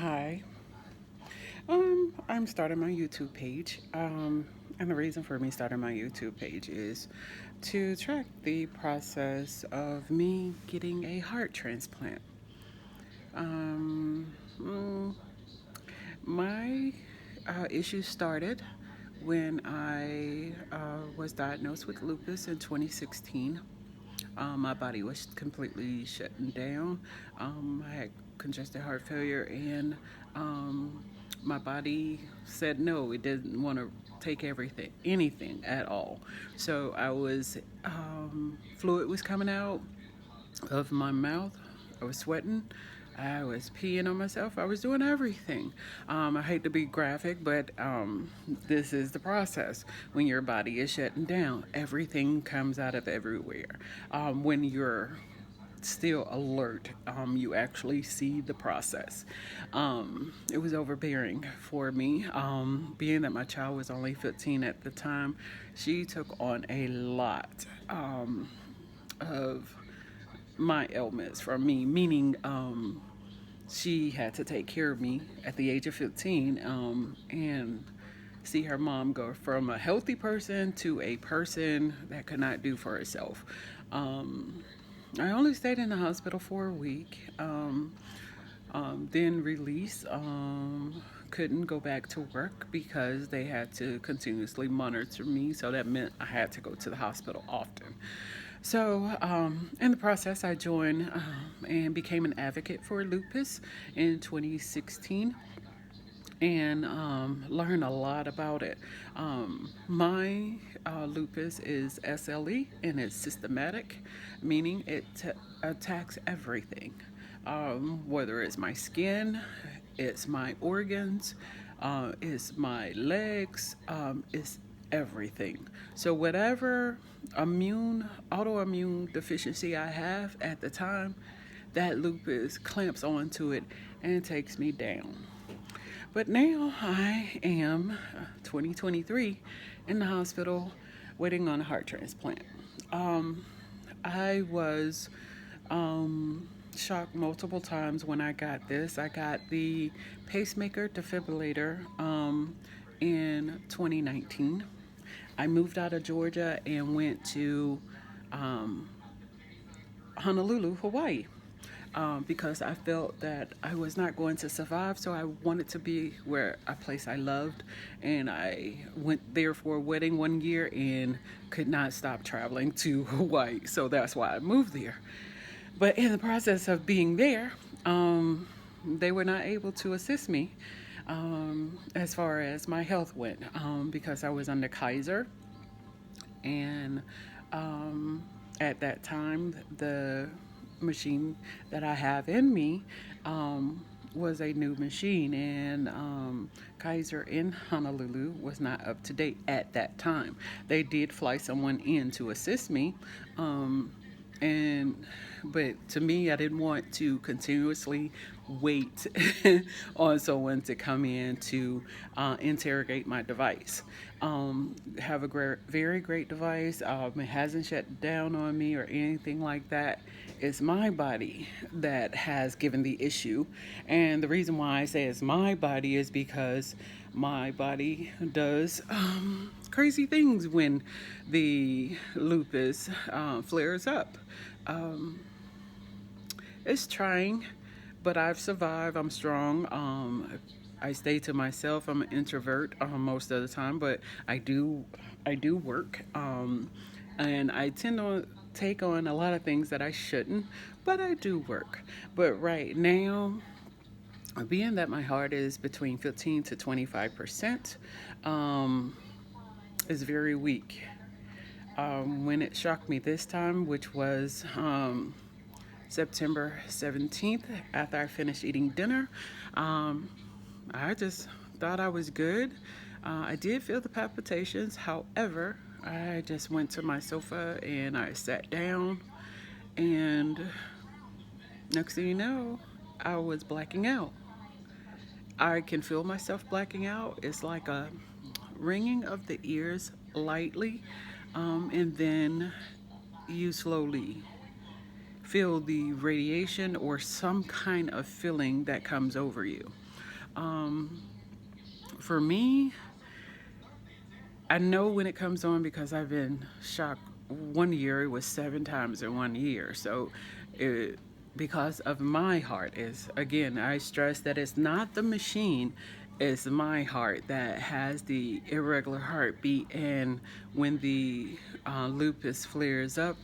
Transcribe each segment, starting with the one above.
Hi. I'm starting my YouTube page. And the reason for me starting my YouTube page is to track the process of me getting a heart transplant. Um, mm, my issue started when I was diagnosed with lupus in 2016. My body was completely shutting down. I had congested heart failure, and my body said no, it didn't want to take anything at all. So fluid was coming out of my mouth. I was sweating. I was peeing on myself. I was doing everything. I hate to be graphic, but this is the process. When your body is shutting down, everything comes out of everywhere. When you're still alert, you actually see the process. It was overbearing for me. Being that my child was only 15 at the time, she took on a lot of my ailments from me, meaning she had to take care of me at the age of 15 and see her mom go from a healthy person to a person that could not do for herself. Um, I only stayed in the hospital for a week, then released. Couldn't go back to work because they had to continuously monitor me, so that meant I had to go to the hospital often. So, in the process, I joined and became an advocate for lupus in 2016 and learned a lot about it. My lupus is SLE and it's systematic, meaning it attacks everything, whether it's my skin, it's my organs, it's my legs, it's everything. So whatever autoimmune deficiency I have at the time, that lupus clamps onto it and takes me down. But now I am 2023 in the hospital waiting on a heart transplant. Um, I was shocked multiple times when I got this. I got the pacemaker defibrillator in 2019. I moved out of Georgia and went to um, Honolulu, Hawaii, because I felt that I was not going to survive. So I wanted to be where a place I loved, and I went there for a wedding one year and could not stop traveling to Hawaii. So that's why I moved there. But in the process of being there, they were not able to assist me as far as my health went because I was under Kaiser and at that time, the machine that I have in me was a new machine, and Kaiser in Honolulu was not up to date at that time. They did fly someone in to assist me, um, and but to me, I didn't want to continuously wait on someone to come in to interrogate my device. Have a very great device. It hasn't shut down on me or anything like that. It's my body that has given the issue. And the reason why I say it's my body is because my body does crazy things when the lupus flares up. Um, it's trying, but I've survived. I'm strong. I stay to myself. I'm an introvert most of the time, but I do work, and I tend to take on a lot of things that I shouldn't, but I do work. But right now, being that my heart is between 15 to 25%, um, is very weak. When it shocked me this time, which was September 17th, after I finished eating dinner, um, I just thought I was good. I did feel the palpitations. However, I just went to my sofa and I sat down, and next thing you know, I was blacking out. I can feel myself blacking out. It's like a ringing of the ears lightly, and then you slowly feel the radiation or some kind of feeling that comes over you. For me, I know when it comes on because I've been shocked. One year it was 7 times in 1 year. So, it, because of my heart, is again, I stress that it's not the machine, it's my heart that has the irregular heartbeat. And when the lupus flares up,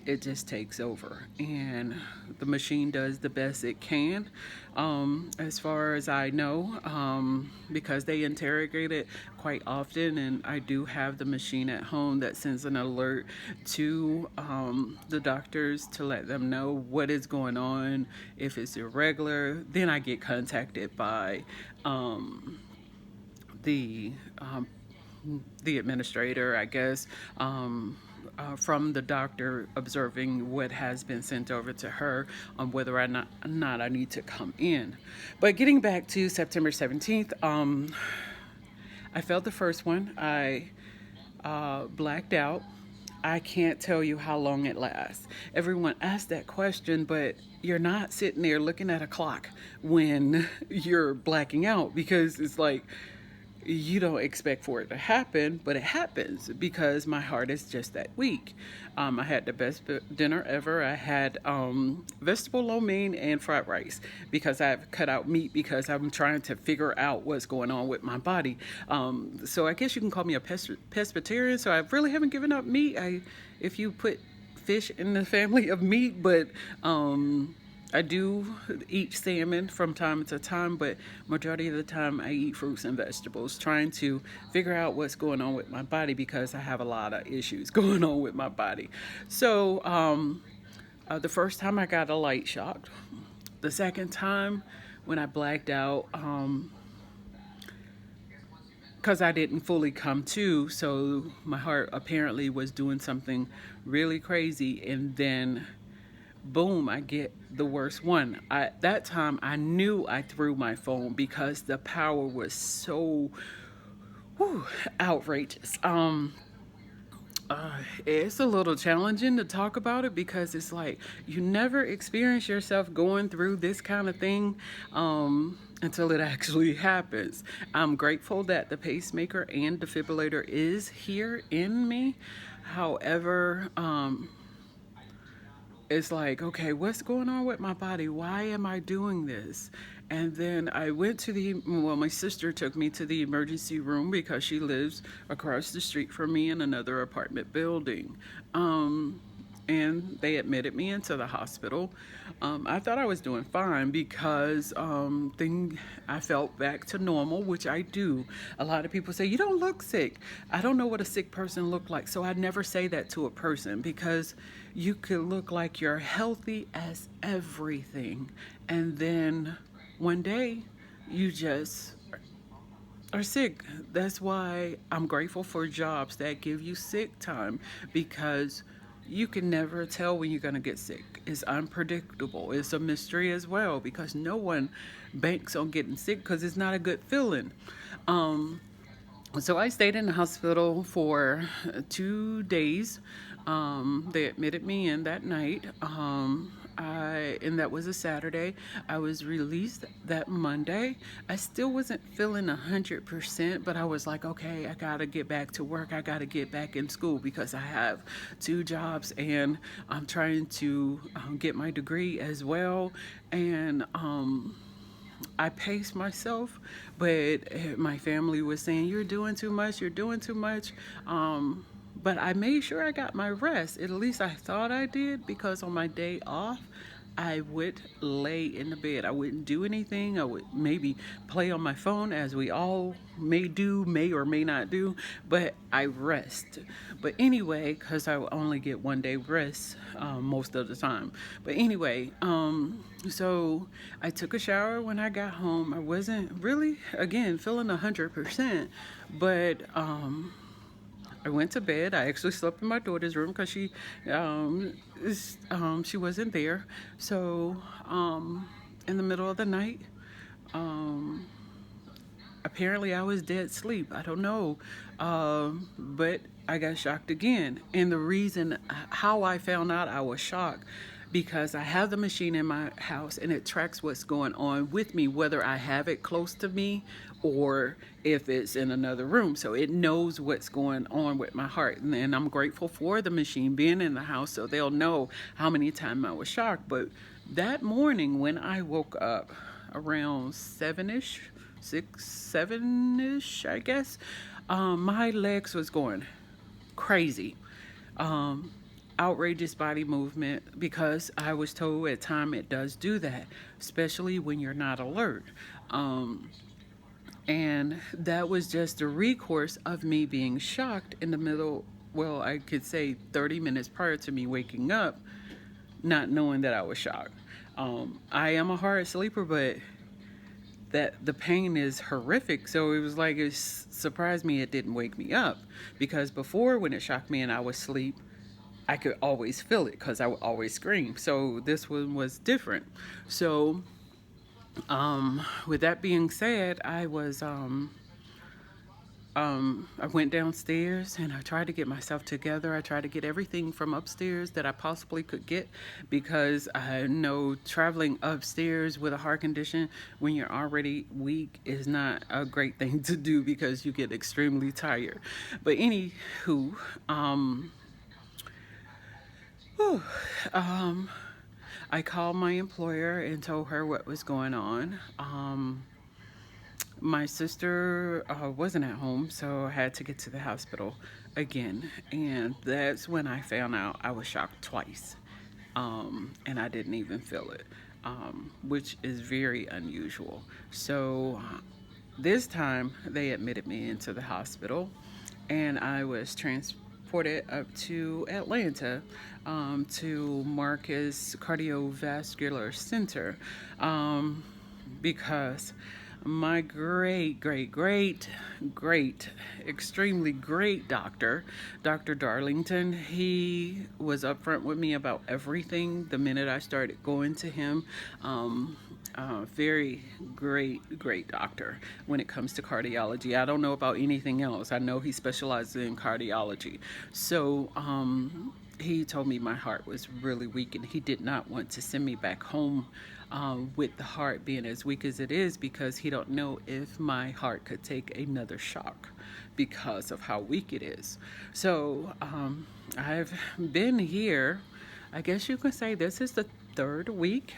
it just takes over, and the machine does the best it can, as far as I know, because they interrogate it quite often. And I do have the machine at home that sends an alert to the doctors to let them know what is going on. If it's irregular, then I get contacted by the the administrator, I guess, from the doctor, observing what has been sent over to her on whether or not I need to come in. But getting back to September 17th, I felt the first one. I blacked out. I can't tell you how long it lasts. Everyone asks that question, but you're not sitting there looking at a clock when you're blacking out, because it's like you don't expect for it to happen, but it happens because my heart is just that weak. I had the best dinner ever. I had vegetable lo mein and fried rice because I've cut out meat because I'm trying to figure out what's going on with my body. So I guess you can call me a pescatarian. So I really haven't given up meat. If you put fish in the family of meat, but I do eat salmon from time to time, but majority of the time I eat fruits and vegetables, trying to figure out what's going on with my body because I have a lot of issues going on with my body. So the first time I got a light shock. The second time when I blacked out, because I didn't fully come to, so my heart apparently was doing something really crazy, and then boom, I get the worst one. That time I knew I threw my phone because the power was so outrageous. It's a little challenging to talk about it because it's like you never experience yourself going through this kind of thing until it actually happens. I'm grateful that the pacemaker and defibrillator is here in me. However, it's like, okay, what's going on with my body? Why am I doing this? And then I went to my sister took me to the emergency room because she lives across the street from me in another apartment building. And they admitted me into the hospital. I thought I was doing fine because I felt back to normal, which I do. A lot of people say, you don't look sick. I don't know what a sick person look like, so I never say that to a person because you could look like you're healthy as everything, and then one day you just are sick. That's why I'm grateful for jobs that give you sick time, because you can never tell when you're going to get sick. It's unpredictable. It's a mystery as well because no one banks on getting sick because it's not a good feeling. So I stayed in the hospital for 2 days. They admitted me in that night. And that was a Saturday. I was released that Monday. I still wasn't feeling 100%, but I was like, okay, I gotta get back to work. I gotta get back in school because I have 2 jobs and I'm trying to get my degree as well. And I paced myself, but my family was saying, you're doing too much, you're doing too much. But I made sure I got my rest. At least I thought I did, because on my day off, I would lay in the bed. I wouldn't do anything. I would maybe play on my phone, as we all may or may not do, but I rest. But anyway, because I only get 1 day rest most of the time. But anyway, so I took a shower when I got home. I wasn't really, again, feeling 100%, but I went to bed. I actually slept in my daughter's room because she wasn't there. So in the middle of the night, apparently I was dead asleep. I don't know, but I got shocked again. And the reason how I found out I was shocked because I have the machine in my house and it tracks what's going on with me, whether I have it close to me or if it's in another room. So it knows what's going on with my heart. And I'm grateful for the machine being in the house so they'll know how many times I was shocked. But that morning when I woke up around 7ish, 7ish, I guess, my legs was going crazy. Um, Outrageous body movement because I was told at time it does do that, especially when you're not alert. Um, and that was just a recourse of me being shocked in the middle, well, I could say 30 minutes prior to me waking up, not knowing that I was shocked. I am a hard sleeper, but that the pain is horrific. So it was like it surprised me it didn't wake me up, because before when it shocked me and I was asleep, I could always feel it because I would always scream. So this one was different. So with that being said, I went downstairs and I tried to get myself together. I tried to get everything from upstairs that I possibly could get, because I know traveling upstairs with a heart condition when you're already weak is not a great thing to do because you get extremely tired. But anywho, whew, um, I called my employer and told her what was going on. My sister wasn't at home, so I had to get to the hospital again. And that's when I found out I was shocked twice. And I didn't even feel it, which is very unusual. So this time they admitted me into the hospital, and I was transported up to Atlanta, to Marcus Cardiovascular Center, because my great, extremely great doctor, Dr. Darlington, he was upfront with me about everything the minute I started going to him. Very great doctor when it comes to cardiology. I don't know about anything else. I know he specializes in cardiology. So, he told me my heart was really weak and he did not want to send me back home with the heart being as weak as it is, because he don't know if my heart could take another shock because of how weak it is. So I've been here, I guess you can say this is the third week.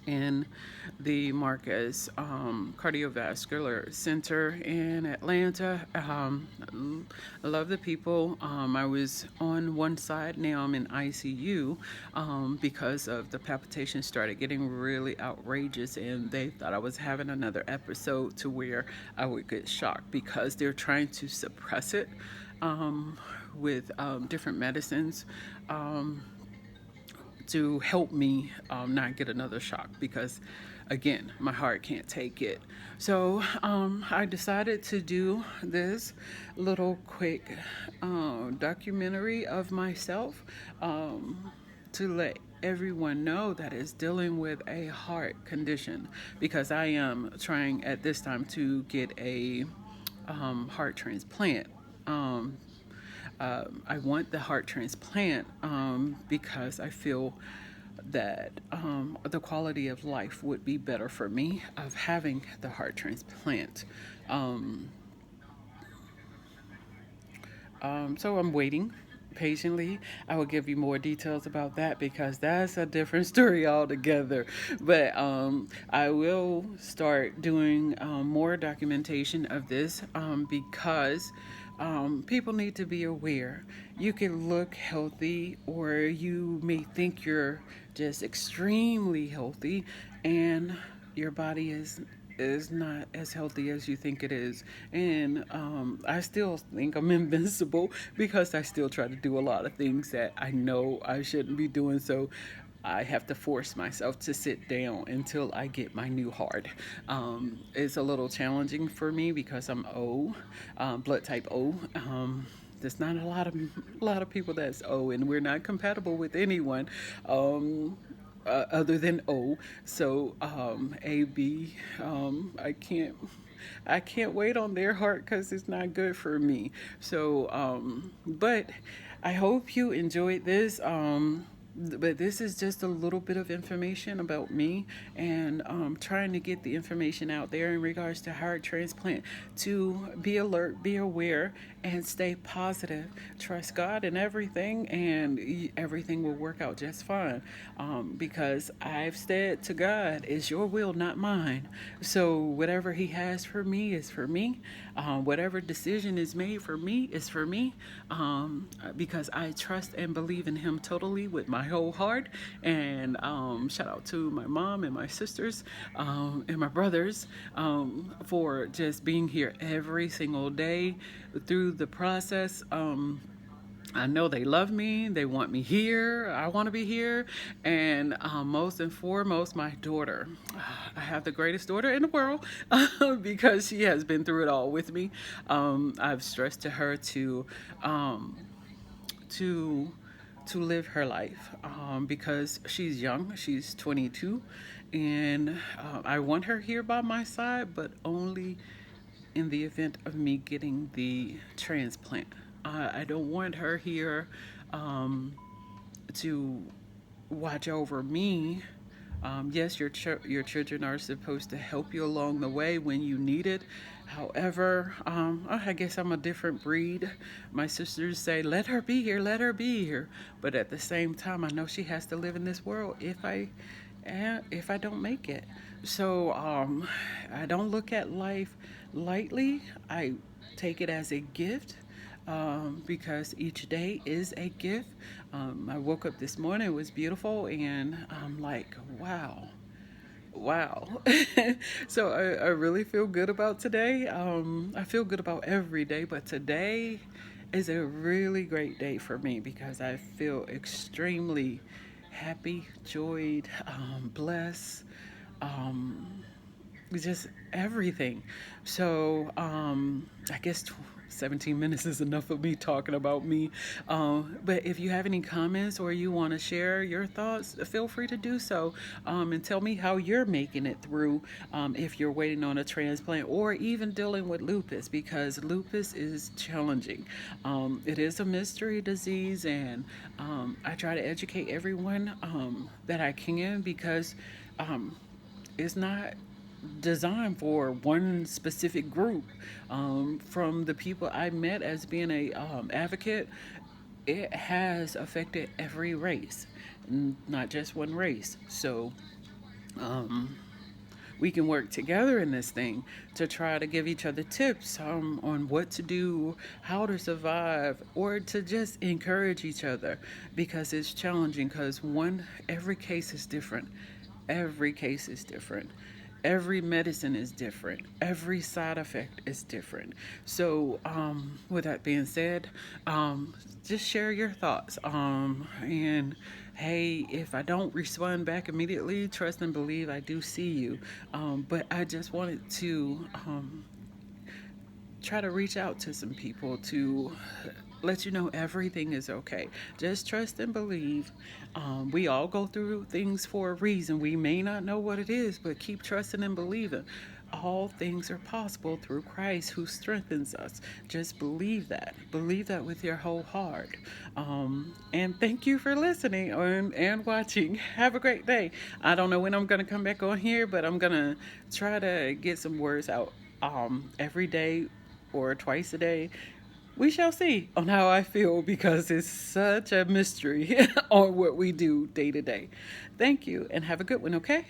In the Marcus Cardiovascular Center in Atlanta. I love the people. I was on one side, now I'm in ICU because of the palpitations started getting really outrageous, and they thought I was having another episode to where I would get shocked, because they're trying to suppress it with different medicines. To help me not get another shock, because again my heart can't take it. So I decided to do this little quick documentary of myself, to let everyone know that is dealing with a heart condition, because I am trying at this time to get a heart transplant. I want the heart transplant because I feel that the quality of life would be better for me of having the heart transplant. Um, so I'm waiting patiently. I will give you more details about that because that's a different story altogether. But I will start doing more documentation of this because people need to be aware. You can look healthy, or you may think you're just extremely healthy, and your body is not as healthy as you think it is. And I still think I'm invincible because I still try to do a lot of things that I know I shouldn't be doing. So I have to force myself to sit down until I get my new heart. It's a little challenging for me because I'm O, blood type O. There's not a lot of people that's O, and we're not compatible with anyone. Other than O. So AB, I can't wait on their heart because it's not good for me. So, but I hope you enjoyed this. but this is just a little bit of information about me, and trying to get the information out there in regards to heart transplant, to be alert, be aware, and stay positive. Trust God in everything, and everything will work out just fine. Because I've said to God, it's your will, not mine. So whatever He has for me is for me. Whatever decision is made for me is for me, because I trust and believe in Him totally with my whole heart. And shout out to my mom and my sisters, and my brothers, for just being here every single day through the process. I know they love me. They want me here. I want to be here. And most and foremost, my daughter. I have the greatest daughter in the world, because she has been through it all with me. I've stressed to her to to live her life, because she's young. She's 22, and I want her here by my side, but only in the event of me getting the transplant. I don't want her here, to watch over me. Yes, your children are supposed to help you along the way when you need it. However, I guess I'm a different breed. My sisters say, "Let her be here, let her be here," but at the same time, I know she has to live in this world if I don't make it. So I don't look at life lightly. I take it as a gift, because each day is a gift. I woke up this morning, it was beautiful, and I'm like, wow. Wow. So I really feel good about today. I feel good about every day, but today is a really great day for me because I feel extremely happy, joyed, blessed, um, just everything. So I guess 17 minutes is enough of me talking about me. But if you have any comments or you want to share your thoughts, feel free to do so, and tell me how you're making it through, if you're waiting on a transplant or even dealing with lupus, because lupus is challenging. It is a mystery disease, and I try to educate everyone that I can, because it's not designed for one specific group. From the people I met as being a advocate, it has affected every race, not just one race. So we can work together in this thing to try to give each other tips, on what to do, how to survive, or to just encourage each other, because it's challenging. Because every case is different. Every case is different. Every medicine is different. Every side effect is different. So, with that being said, just share your thoughts. And hey, if I don't respond back immediately, trust and believe I do see you. But I just wanted to try to reach out to some people to let you know everything is okay. Just trust and believe. We all go through things for a reason. We may not know what it is, but keep trusting and believing. All things are possible through Christ who strengthens us. Just believe that. Believe that with your whole heart. And thank you for listening and watching. Have a great day. I don't know when I'm going to come back on here, but I'm going to try to get some words out every day or twice a day. We shall see on how I feel, because it's such a mystery on what we do day to day. Thank you, and have a good one, okay?